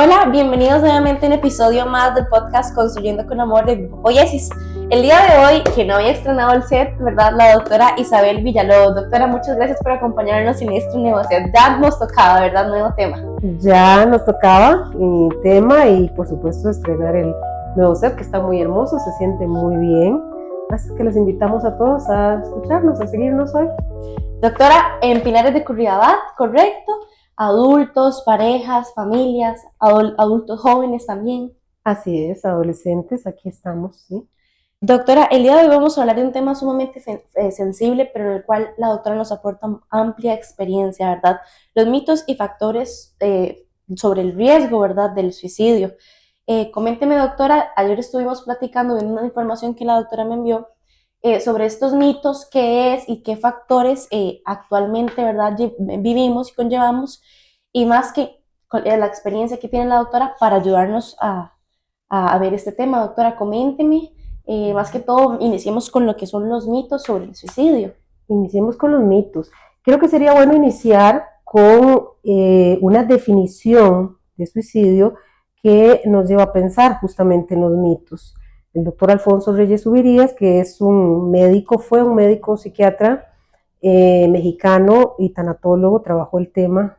Hola, bienvenidos nuevamente a un episodio más del podcast Construyendo con Amor de Grupo Poiesis. El día de hoy, que no había estrenado el set, ¿verdad? La doctora Isabel Villalobos. Doctora, muchas gracias por acompañarnos en este nuevo set. Ya nos tocaba, ¿verdad? Nuevo tema. Ya nos tocaba tema y por supuesto estrenar el nuevo set que está muy hermoso, se siente muy bien. Así que les invitamos a todos a escucharnos, a seguirnos hoy. Doctora, en Pilares de Curridabat, ¿correcto? Adultos, parejas, familias, adultos jóvenes también. Así es, adolescentes, aquí estamos, ¿sí? Doctora, el día de hoy vamos a hablar de un tema sumamente sensible, pero en el cual la doctora nos aporta amplia experiencia, ¿verdad? Los mitos y factores sobre el riesgo, ¿verdad?, del suicidio. Coménteme, doctora, ayer estuvimos platicando de una información que la doctora me envió sobre estos mitos, qué es y qué factores actualmente, ¿verdad?, vivimos y conllevamos, y más que la experiencia que tiene la doctora para ayudarnos a ver este tema. Doctora, coménteme. Más que todo, iniciemos con lo que son los mitos sobre el suicidio. Iniciemos con los mitos. Creo que sería bueno iniciar con una definición de suicidio que nos lleva a pensar justamente en los mitos. El doctor Alfonso Reyes Ubirías, que es un médico, fue un médico psiquiatra mexicano y tanatólogo, trabajó el tema,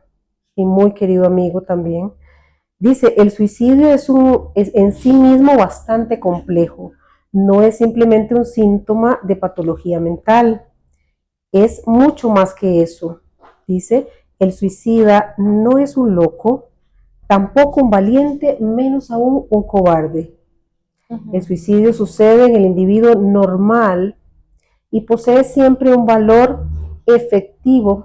y muy querido amigo también. Dice, el suicidio es en sí mismo bastante complejo. No es simplemente un síntoma de patología mental, es mucho más que eso. Dice, el suicida no es un loco, tampoco un valiente, menos aún un cobarde. El suicidio sucede en el individuo normal y posee siempre un valor afectivo,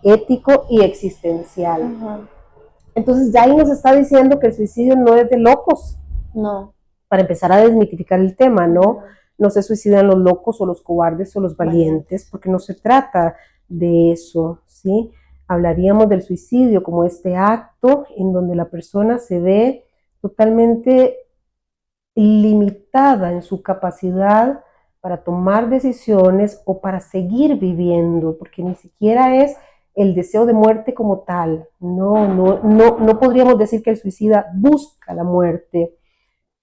ético y existencial. Entonces ya ahí nos está diciendo que el suicidio no es de locos. No. Para empezar a desmitificar el tema, ¿no? No se suicidan los locos o los cobardes o los valientes, porque no se trata de eso, ¿sí? Hablaríamos del suicidio como este acto en donde la persona se ve totalmente limitada en su capacidad para tomar decisiones o para seguir viviendo, porque ni siquiera es el deseo de muerte como tal. No podríamos decir que el suicida busca la muerte.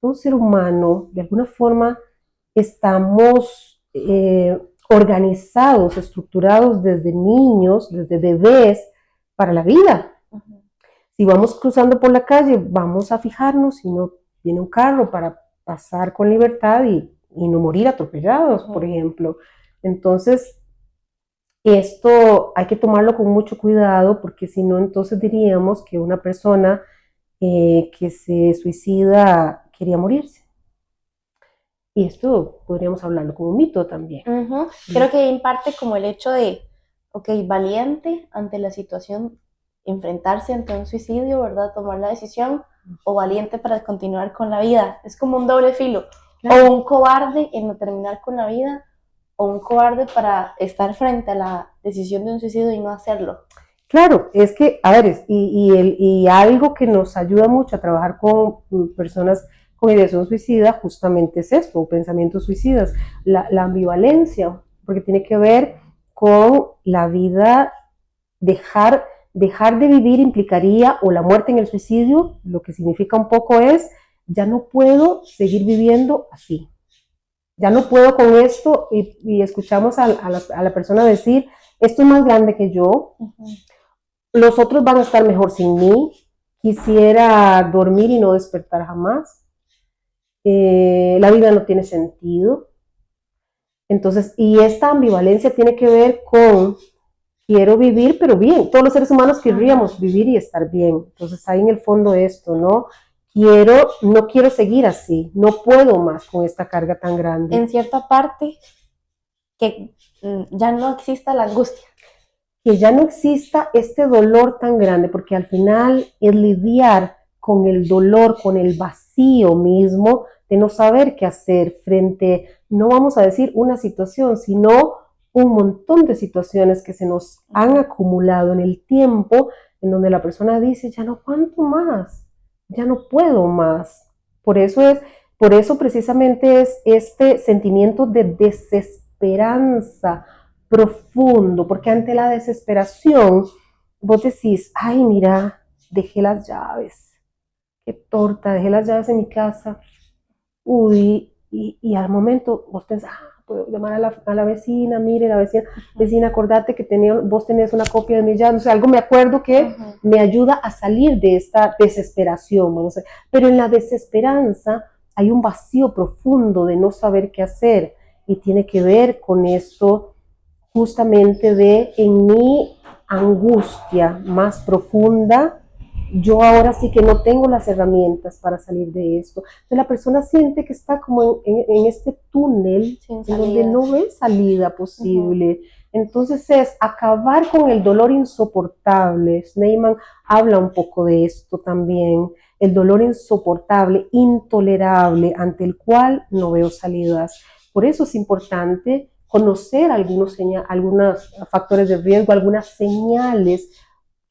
Un ser humano, de alguna forma, estamos organizados, estructurados desde niños, desde bebés, para la vida. Si vamos cruzando por la calle, vamos a fijarnos si no viene un carro para pasar con libertad y no morir atropellados, por ejemplo. Entonces, esto hay que tomarlo con mucho cuidado, porque si no, entonces diríamos que una persona que se suicida quería morirse. Y esto podríamos hablarlo como un mito también. Creo que en parte como el hecho de, valiente ante la situación, enfrentarse ante un suicidio, ¿verdad? Tomar la decisión, o valiente para continuar con la vida. Es como un doble filo. Claro. O un cobarde en no terminar con la vida, o un cobarde para estar frente a la decisión de un suicidio y no hacerlo. Claro, es que, a ver, y algo que nos ayuda mucho a trabajar con personas con ideación suicida justamente es esto, pensamientos suicidas, la ambivalencia, porque tiene que ver con la vida. Dejar de vivir implicaría, o la muerte en el suicidio, lo que significa un poco es, ya no puedo seguir viviendo así, ya no puedo con esto, y escuchamos a la persona decir, esto es más grande que yo, los otros van a estar mejor sin mí, quisiera dormir y no despertar jamás, la vida no tiene sentido. Entonces, y esta ambivalencia tiene que ver con quiero vivir, pero bien. Todos los seres humanos querríamos vivir y estar bien. Entonces, ahí en el fondo esto, ¿no? No quiero seguir así, no puedo más con esta carga tan grande. En cierta parte, que ya no exista la angustia. Que ya no exista este dolor tan grande, porque al final es lidiar con el dolor, con el vacío mismo, de no saber qué hacer frente, no vamos a decir una situación, sino un montón de situaciones que se nos han acumulado en el tiempo, en donde la persona dice, ya no aguanto más, ya no puedo más. Por eso precisamente es este sentimiento de desesperanza profundo, porque ante la desesperación vos decís, ay, mira, dejé las llaves, qué torta, dejé las llaves en mi casa, uy, y al momento vos pensás, puedo llamar a la vecina, mire, la vecina, acordate que vos tenés una copia de mi llave, o sea, algo me acuerdo que me ayuda a salir de esta desesperación, vamos a ver. Pero en la desesperanza hay un vacío profundo de no saber qué hacer, y tiene que ver con esto justamente de en mi angustia más profunda, yo ahora sí que no tengo las herramientas para salir de esto. Entonces la persona siente que está como en este túnel en donde no ve salida posible. Entonces es acabar con el dolor insoportable. Schneemann habla un poco de esto también. El dolor insoportable, intolerable, ante el cual no veo salidas. Por eso es importante conocer algunos factores de riesgo, algunas señales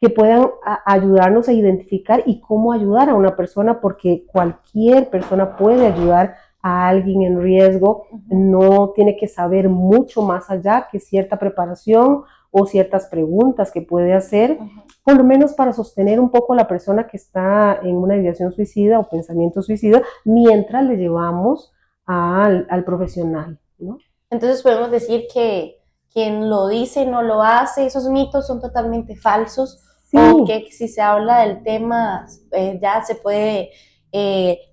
que puedan ayudarnos a identificar y cómo ayudar a una persona, porque cualquier persona puede ayudar a alguien en riesgo, no tiene que saber mucho más allá que cierta preparación o ciertas preguntas que puede hacer, por lo menos para sostener un poco a la persona que está en una ideación suicida o pensamiento suicida, mientras le llevamos al profesional, ¿no? Entonces podemos decir que quien lo dice no lo hace, esos mitos son totalmente falsos, sí. O que si se habla del tema ya se puede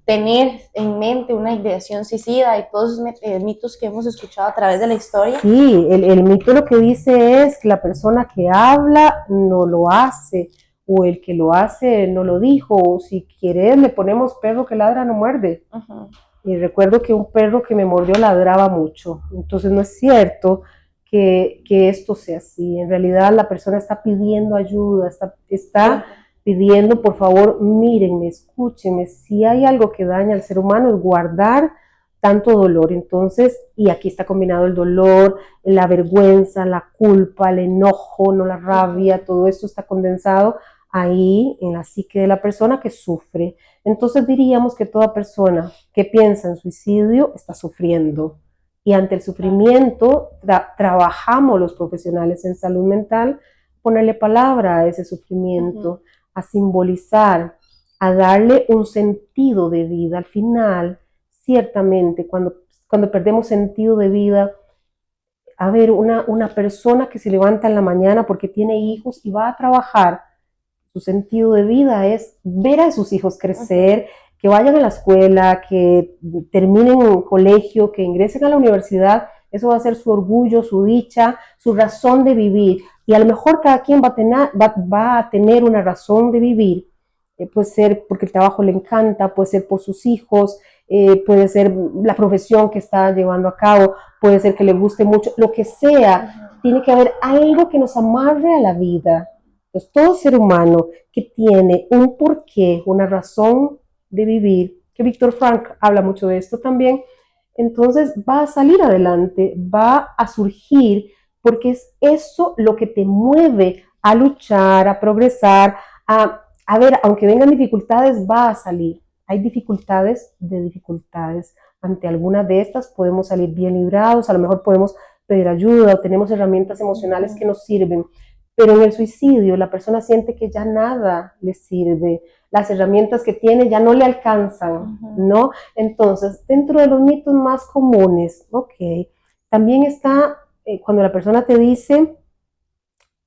tener en mente una ideación suicida y todos esos mitos que hemos escuchado a través de la historia. Sí, el mito lo que dice es que la persona que habla no lo hace, o el que lo hace no lo dijo, o si quieres le ponemos perro que ladra no muerde. Y recuerdo que un perro que me mordió ladraba mucho, entonces no es cierto que esto sea así. En realidad la persona está pidiendo ayuda, está pidiendo, por favor, mírenme, escúchenme. Si hay algo que daña al ser humano es guardar tanto dolor. Entonces, y aquí está combinado el dolor, la vergüenza, la culpa, el enojo, no la rabia, todo esto está condensado ahí en la psique de la persona que sufre. Entonces diríamos que toda persona que piensa en suicidio está sufriendo. Y ante el sufrimiento trabajamos los profesionales en salud mental, ponerle palabra a ese sufrimiento, a simbolizar, a darle un sentido de vida. Al final, ciertamente, cuando perdemos sentido de vida, a ver, una persona que se levanta en la mañana porque tiene hijos y va a trabajar, su sentido de vida es ver a sus hijos crecer, que vayan a la escuela, que terminen un colegio, que ingresen a la universidad. Eso va a ser su orgullo, su dicha, su razón de vivir. Y a lo mejor cada quien va a tener una razón de vivir. Puede ser porque el trabajo le encanta, puede ser por sus hijos, puede ser la profesión que está llevando a cabo, puede ser que le guste mucho, lo que sea. Tiene que haber algo que nos amarre a la vida. Entonces, todo ser humano que tiene un porqué, una razón de vivir, que Víctor Frank habla mucho de esto también, entonces va a salir adelante, va a surgir, porque es eso lo que te mueve a luchar, a progresar, a ver, aunque vengan dificultades, va a salir. Hay dificultades de dificultades. Ante alguna de estas podemos salir bien librados, a lo mejor podemos pedir ayuda o tenemos herramientas emocionales que nos sirven. Pero en el suicidio la persona siente que ya nada le sirve, las herramientas que tiene ya no le alcanzan, ¿no? Entonces, dentro de los mitos más comunes, también está cuando la persona te dice,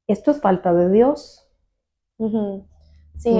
esto es falta de Dios. Sí,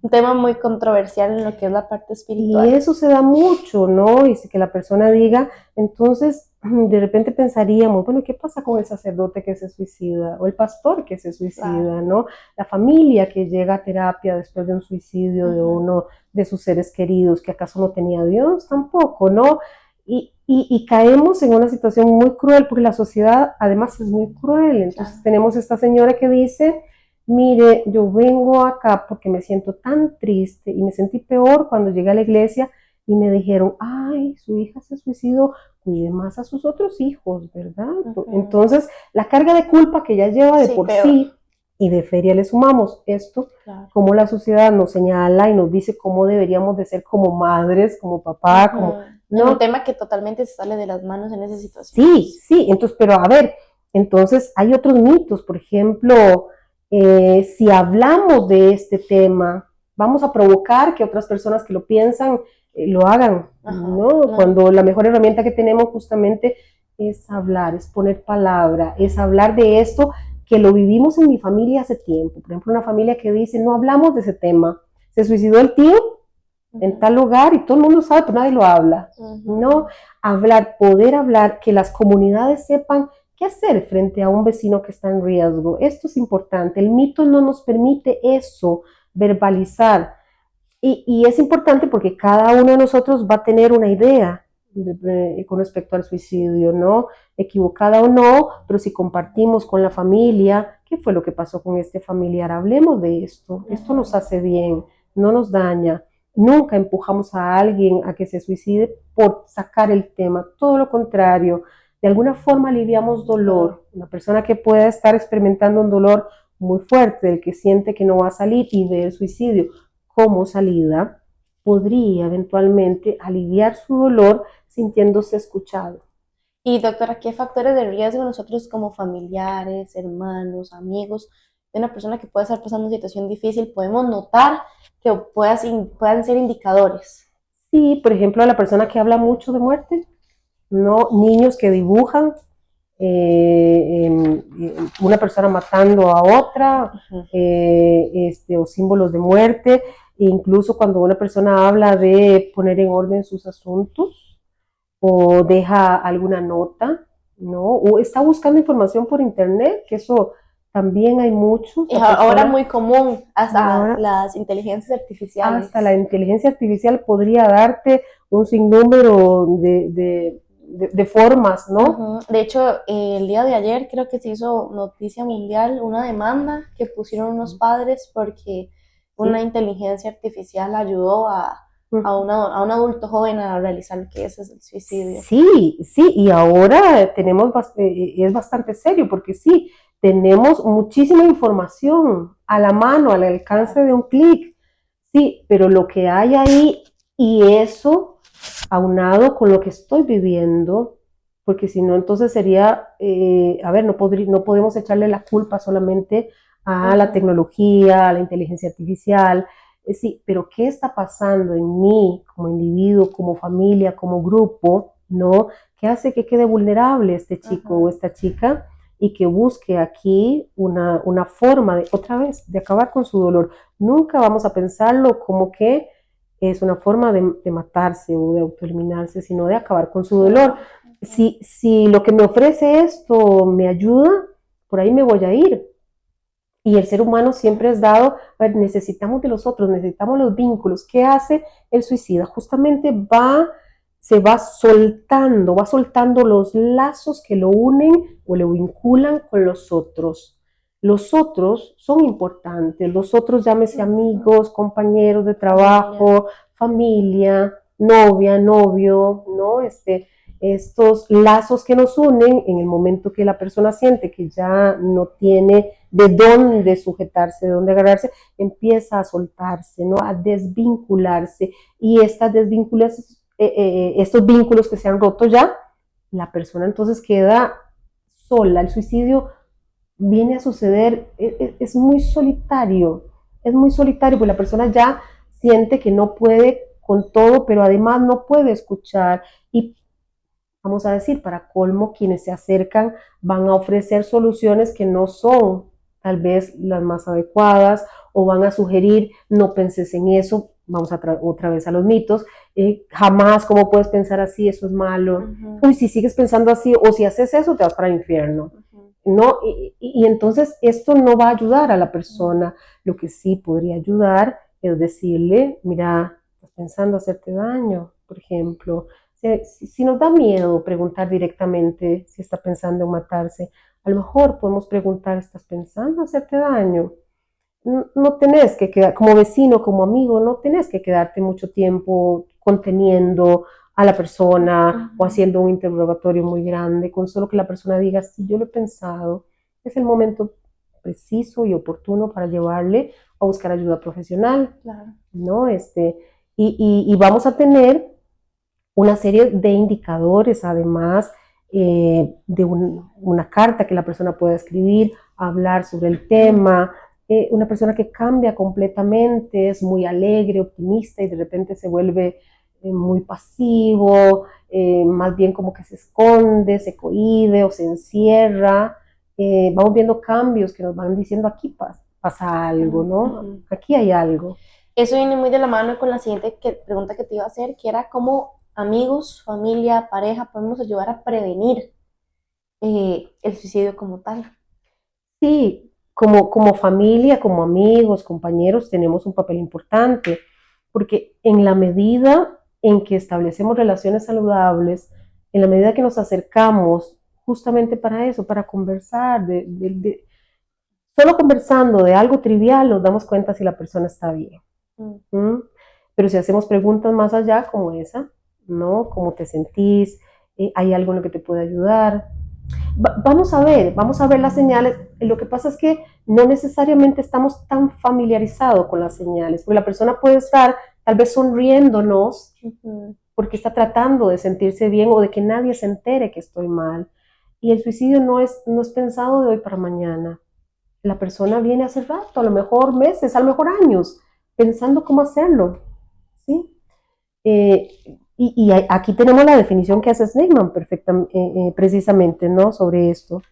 un tema muy controversial en lo que es la parte espiritual. Y eso se da mucho, ¿no? Y que la persona diga, entonces de repente pensaríamos, bueno, ¿qué pasa con el sacerdote que se suicida? O el pastor que se suicida, ¿no? La familia que llega a terapia después de un suicidio de uno de sus seres queridos, que acaso no tenía a Dios tampoco, ¿no? Y caemos en una situación muy cruel, porque la sociedad además es muy cruel. Entonces tenemos esta señora que dice, mire, yo vengo acá porque me siento tan triste y me sentí peor cuando llegué a la iglesia y me dijeron, ay, su hija se suicidó, cuide más a sus otros hijos, ¿verdad? Entonces, la carga de culpa que ya lleva de por sí, y de feria le sumamos esto, como la sociedad nos señala y nos dice cómo deberíamos de ser como madres, como papá, como... ¿no? Un tema que totalmente se sale de las manos en esa situación. Sí, entonces, pero a ver, entonces hay otros mitos, por ejemplo, Si hablamos de este tema, vamos a provocar que otras personas que lo piensan lo hagan, ¿no? Cuando la mejor herramienta que tenemos justamente es hablar, es poner palabra, es hablar de esto que lo vivimos en mi familia hace tiempo. Por ejemplo, una familia que dice, no hablamos de ese tema. Se suicidó el tío en tal lugar y todo el mundo sabe, pero nadie lo habla. No hablar, poder hablar, que las comunidades sepan qué hacer frente a un vecino que está en riesgo. Esto es importante. El mito no nos permite eso, verbalizar. Y es importante porque cada uno de nosotros va a tener una idea con respecto al suicidio, ¿no? Equivocada o no, pero si compartimos con la familia, ¿qué fue lo que pasó con este familiar? Hablemos de esto. Esto nos hace bien, no nos daña. Nunca empujamos a alguien a que se suicide por sacar el tema, todo lo contrario. De alguna forma aliviamos dolor. Una persona que pueda estar experimentando un dolor muy fuerte, del que siente que no va a salir y ve el suicidio como salida, podría eventualmente aliviar su dolor sintiéndose escuchado. Y doctora, ¿qué factores de riesgo nosotros como familiares, hermanos, amigos de una persona que puede estar pasando una situación difícil podemos notar que puedan ser indicadores? Sí, por ejemplo, a la persona que habla mucho de muerte, no niños que dibujan, una persona matando a otra, o símbolos de muerte, e incluso cuando una persona habla de poner en orden sus asuntos o deja alguna nota, ¿no? O está buscando información por internet, que eso también hay muchos. Y ahora muy común, hasta las inteligencias artificiales. Hasta la inteligencia artificial podría darte un sinnúmero de formas, ¿no? De hecho, el día de ayer creo que se hizo noticia mundial una demanda que pusieron unos padres porque una inteligencia artificial ayudó a un adulto joven a realizar lo que es el suicidio. Sí, sí, y ahora tenemos, es bastante serio porque sí, tenemos muchísima información a la mano, al alcance de un clic, sí, pero lo que hay ahí y eso aunado con lo que estoy viviendo, porque si no, entonces sería, a ver, no podemos echarle la culpa solamente a la tecnología, a la inteligencia artificial, sí, pero ¿qué está pasando en mí como individuo, como familia, como grupo, ¿no? ¿Qué hace que quede vulnerable este chico o esta chica? Y que busque aquí una forma de, otra vez, de acabar con su dolor. Nunca vamos a pensarlo como que es una forma de matarse o de autoeliminarse, sino de acabar con su dolor. Si lo que me ofrece esto me ayuda, por ahí me voy a ir. Y el ser humano siempre es dado, a ver, necesitamos de los otros, necesitamos los vínculos. ¿Qué hace el suicida? Justamente se va soltando los lazos que lo unen o lo vinculan con los otros. Los otros son importantes, los otros llámese amigos, compañeros de trabajo, familia, novia, novio, ¿no? Estos lazos que nos unen en el momento que la persona siente que ya no tiene de dónde sujetarse, de dónde agarrarse, empieza a soltarse, ¿no? A desvincularse y estas desvinculaciones, estos vínculos que se han roto ya, la persona entonces queda sola. El suicidio viene a suceder, es muy solitario, porque la persona ya siente que no puede con todo, pero además no puede escuchar y vamos a decir, para colmo, quienes se acercan van a ofrecer soluciones que no son tal vez las más adecuadas o van a sugerir, no penses en eso, vamos otra vez a los mitos, jamás, ¿cómo puedes pensar así? Eso es malo. Uy, si sigues pensando así o si haces eso, te vas para el infierno. ¿No? Y entonces esto no va a ayudar a la persona. Lo que sí podría ayudar es decirle, mira, estás pensando hacerte daño, por ejemplo. Si nos da miedo preguntar directamente si está pensando en matarse, a lo mejor podemos preguntar, ¿estás pensando hacerte daño? No tenés que quedar, como vecino, como amigo, no tenés que quedarte mucho tiempo conteniendo a la persona o haciendo un interrogatorio muy grande, con solo que la persona diga, sí, yo lo he pensado, es el momento preciso y oportuno para llevarle a buscar ayuda profesional, ¿no? Y vamos a tener una serie de indicadores, además de una carta que la persona pueda escribir hablar sobre el tema. Una persona que cambia completamente, es muy alegre, optimista y de repente se vuelve muy pasivo, más bien como que se esconde, se cohíbe o se encierra. Vamos viendo cambios que nos van diciendo aquí pasa algo, ¿no? Aquí hay algo. Eso viene muy de la mano con la siguiente pregunta que te iba a hacer, que era cómo amigos, familia, pareja podemos ayudar a prevenir el suicidio como tal. Sí, como familia, como amigos, compañeros, tenemos un papel importante, porque en la medida en que establecemos relaciones saludables, en la medida que nos acercamos justamente para eso, para conversar, solo conversando de algo trivial nos damos cuenta si la persona está bien. ¿Mm? Pero si hacemos preguntas más allá como esa, ¿no? ¿Cómo te sentís? ¿Hay algo en lo que te puede ayudar? Vamos a ver las señales. Lo que pasa es que no necesariamente estamos tan familiarizados con las señales, porque la persona puede estar tal vez sonriéndonos porque está tratando de sentirse bien o de que nadie se entere que estoy mal. Y el suicidio no es pensado de hoy para mañana. La persona viene hace rato, a lo mejor meses, a lo mejor años, pensando cómo hacerlo, ¿sí? Y aquí tenemos la definición que hace Sneakman precisamente, ¿no? Sobre esto.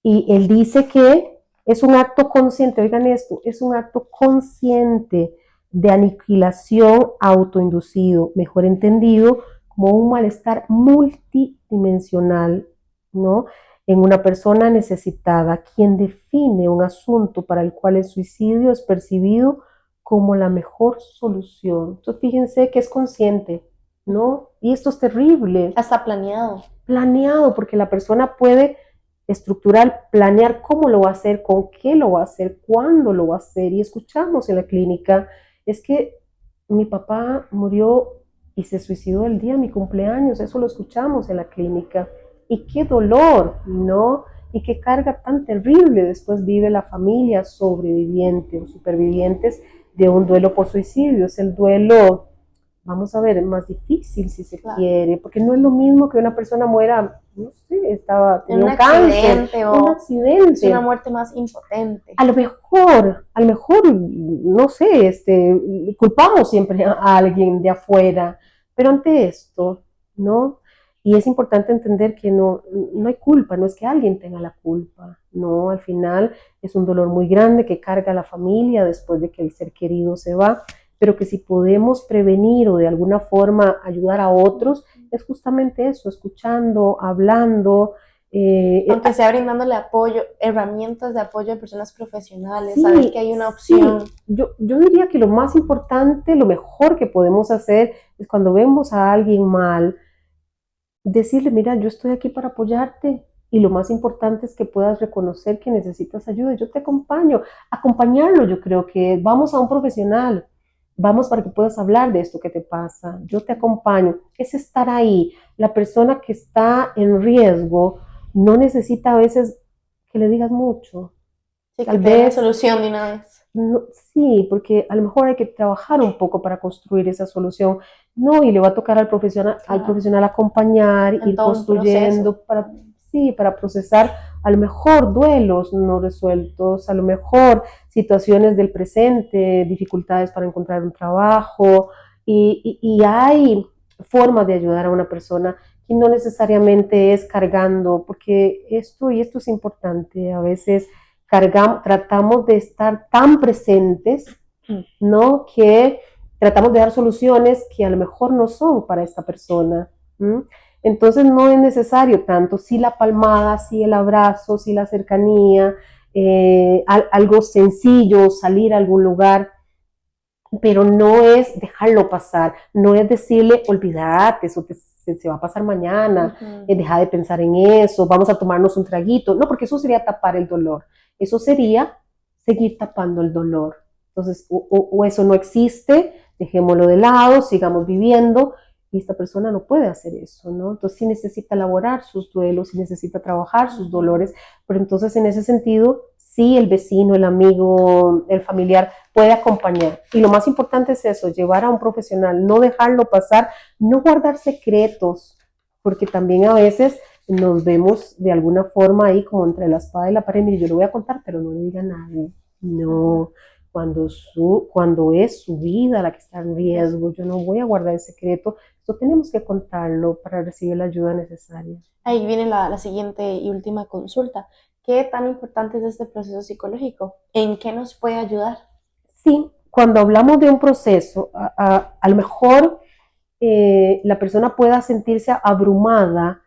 Y él dice que es un acto consciente, oigan esto, es un acto consciente de aniquilación autoinducido, mejor entendido como un malestar multidimensional, ¿no? En una persona necesitada, quien define un asunto para el cual el suicidio es percibido como la mejor solución. Entonces, fíjense que es consciente, ¿no? Y esto es terrible. Hasta planeado. Planeado, porque la persona puede estructurar, planear cómo lo va a hacer, con qué lo va a hacer, cuándo lo va a hacer. Y escuchamos en la clínica, es que mi papá murió y se suicidó el día de mi cumpleaños, eso lo escuchamos en la clínica. Y qué dolor, ¿no? Y qué carga tan terrible después vive la familia sobreviviente o supervivientes de un duelo por suicidio. Es el duelo, vamos a ver, más difícil si se quiere, porque no es lo mismo que una persona muera, no sé, tenía un cáncer, un accidente. Es una muerte más impotente. A lo mejor, no sé, culpamos siempre a alguien de afuera, pero ante esto, ¿no? Y es importante entender que no hay culpa, no es que alguien tenga la culpa, no, al final es un dolor muy grande que carga a la familia después de que el ser querido se va, pero que si podemos prevenir o de alguna forma ayudar a otros, es justamente eso, escuchando, hablando. Aunque sea brindándole apoyo, herramientas de apoyo a personas profesionales, sí, saber que hay una opción. Sí. Yo diría que lo más importante, lo mejor que podemos hacer es cuando vemos a alguien mal, decirle, mira, yo estoy aquí para apoyarte y lo más importante es que puedas reconocer que necesitas ayuda, yo te acompaño, acompañarlo, yo creo que vamos a un profesional, vamos para que puedas hablar de esto que te pasa, yo te acompaño, es estar ahí. La persona que está en riesgo no necesita a veces que le digas mucho. Sí, tal vez solución de una vez. No, sí, porque a lo mejor hay que trabajar un poco para construir esa solución. No, y le va a tocar al profesional acompañar, ir construyendo para procesar a lo mejor duelos no resueltos, a lo mejor situaciones del presente, dificultades para encontrar un trabajo, y hay formas de ayudar a una persona que no necesariamente es cargando, porque esto es importante, a veces tratamos de estar tan presentes, ¿no? Que tratamos de dar soluciones que a lo mejor no son para esta persona. Entonces no es necesario tanto, sí la palmada, sí el abrazo, sí la cercanía, algo sencillo, salir a algún lugar, pero no es dejarlo pasar, no es decirle, olvídate, eso se va a pasar mañana, deja de pensar en eso, vamos a tomarnos un traguito, no, porque eso sería tapar el dolor. Eso sería seguir tapando el dolor. Entonces, o eso no existe, dejémoslo de lado, sigamos viviendo, y esta persona no puede hacer eso, ¿no? Entonces sí necesita elaborar sus duelos, sí necesita trabajar sus dolores, pero entonces en ese sentido, sí el vecino, el amigo, el familiar puede acompañar. Y lo más importante es eso, llevar a un profesional, no dejarlo pasar, no guardar secretos, porque también a veces nos vemos de alguna forma ahí como entre la espada y la pared. Mire, yo lo voy a contar, pero no le diga a nadie. No, cuando es su vida la que está en riesgo, yo no voy a guardar el secreto. Esto tenemos que contarlo para recibir la ayuda necesaria. Ahí viene la siguiente y última consulta. ¿Qué tan importante es este proceso psicológico? ¿En qué nos puede ayudar? Sí, cuando hablamos de un proceso, a lo mejor la persona pueda sentirse abrumada.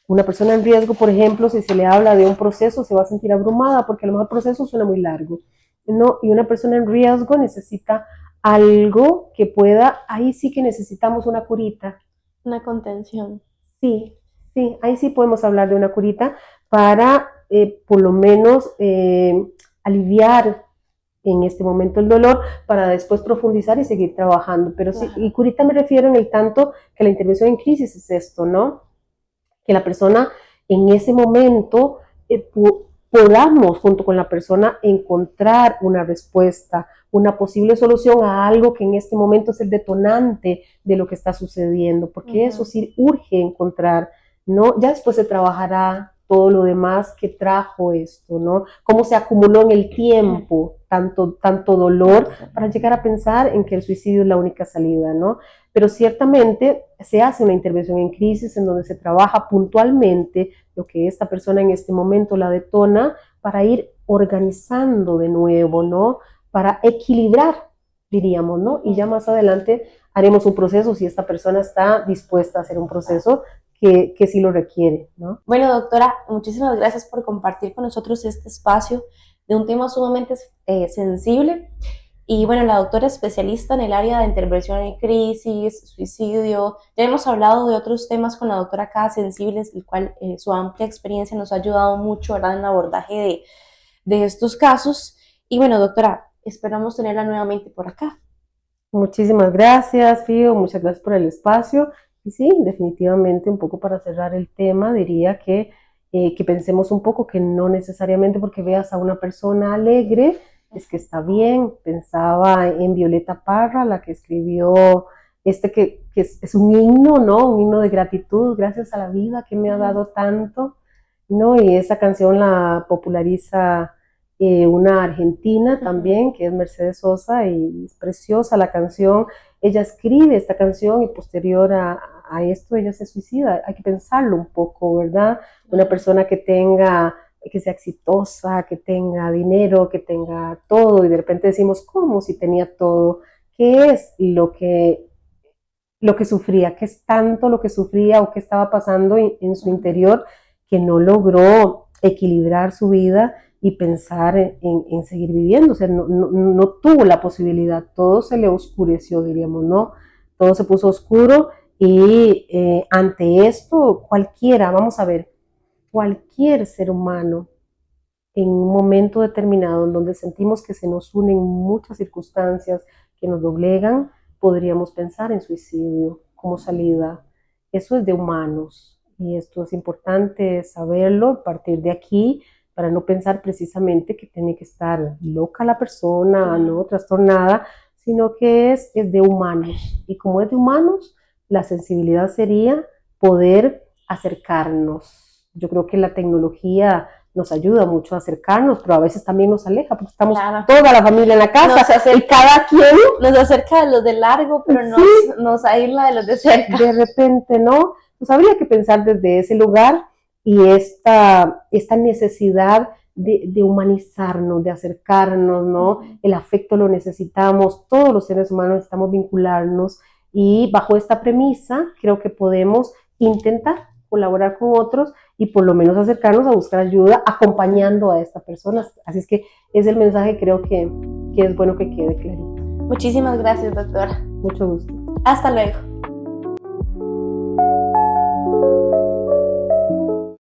Una persona en riesgo, por ejemplo, si se le habla de un proceso, se va a sentir abrumada porque a lo mejor el proceso suena muy largo, ¿no? Y una persona en riesgo necesita algo que pueda, ahí sí que necesitamos una curita. Una contención. Sí, sí, ahí sí podemos hablar de una curita para por lo menos aliviar en este momento el dolor para después profundizar y seguir trabajando. Pero sí, y curita me refiero en el tanto que la intervención en crisis es esto, ¿no? Que la persona en ese momento podamos junto con la persona encontrar una respuesta, una posible solución a algo que en este momento es el detonante de lo que está sucediendo, porque eso sí urge encontrar, ¿no? Ya después se trabajará todo lo demás que trajo esto, ¿no? Cómo se acumuló en el tiempo tanto dolor para llegar a pensar en que el suicidio es la única salida, ¿no? Pero ciertamente se hace una intervención en crisis en donde se trabaja puntualmente lo que esta persona en este momento la detona para ir organizando de nuevo, ¿no? Para equilibrar, diríamos, ¿no? Y ya más adelante haremos un proceso si esta persona está dispuesta a hacer un proceso que sí lo requiere, ¿no? Bueno, doctora, muchísimas gracias por compartir con nosotros este espacio de un tema sumamente sensible. Y bueno, la doctora es especialista en el área de intervención en crisis, suicidio. Ya hemos hablado de otros temas con la doctora acá sensibles, el cual su amplia experiencia nos ha ayudado mucho, ¿verdad?, en el abordaje de estos casos. Y bueno, doctora, esperamos tenerla nuevamente por acá. Muchísimas gracias, Fío, muchas gracias por el espacio. Y sí, definitivamente, un poco para cerrar el tema, diría que pensemos un poco que no necesariamente porque veas a una persona alegre es que está bien. Pensaba en Violeta Parra, la que escribió que es un himno, ¿no? Un himno de gratitud, gracias a la vida que me ha dado tanto, ¿no? Y esa canción la populariza una argentina también, que es Mercedes Sosa, y es preciosa la canción. Ella escribe esta canción y posterior a esto ella se suicida. Hay que pensarlo un poco, ¿verdad? Una persona que sea exitosa, que tenga dinero, que tenga todo, y de repente decimos, ¿cómo si tenía todo? ¿Qué es lo que sufría? ¿Qué es tanto lo que sufría o qué estaba pasando en su interior que no logró equilibrar su vida y pensar en seguir viviendo? O sea, no tuvo la posibilidad, todo se le oscureció, diríamos, ¿no? Todo se puso oscuro y ante esto cualquiera, vamos a ver, cualquier ser humano en un momento determinado en donde sentimos que se nos unen muchas circunstancias que nos doblegan, podríamos pensar en suicidio como salida. Eso es de humanos y esto es importante saberlo a partir de aquí para no pensar precisamente que tiene que estar loca la persona, no trastornada, sino que es de humanos. Y como es de humanos, la sensibilidad sería poder acercarnos. Yo creo que la tecnología nos ayuda mucho a acercarnos, pero a veces también nos aleja, porque estamos toda la familia en la casa y cada quien nos acerca de los de largo, pero nos aísla de los de cerca. De repente, ¿no? Pues habría que pensar desde ese lugar y esta necesidad de humanizarnos, de acercarnos, ¿no? El afecto lo necesitamos, todos los seres humanos necesitamos vincularnos y bajo esta premisa creo que podemos intentar colaborar con otros y por lo menos acercarnos a buscar ayuda acompañando a esta persona. Así es que es el mensaje, creo que es bueno que quede clarito. Muchísimas gracias, doctora. Mucho gusto. Hasta luego.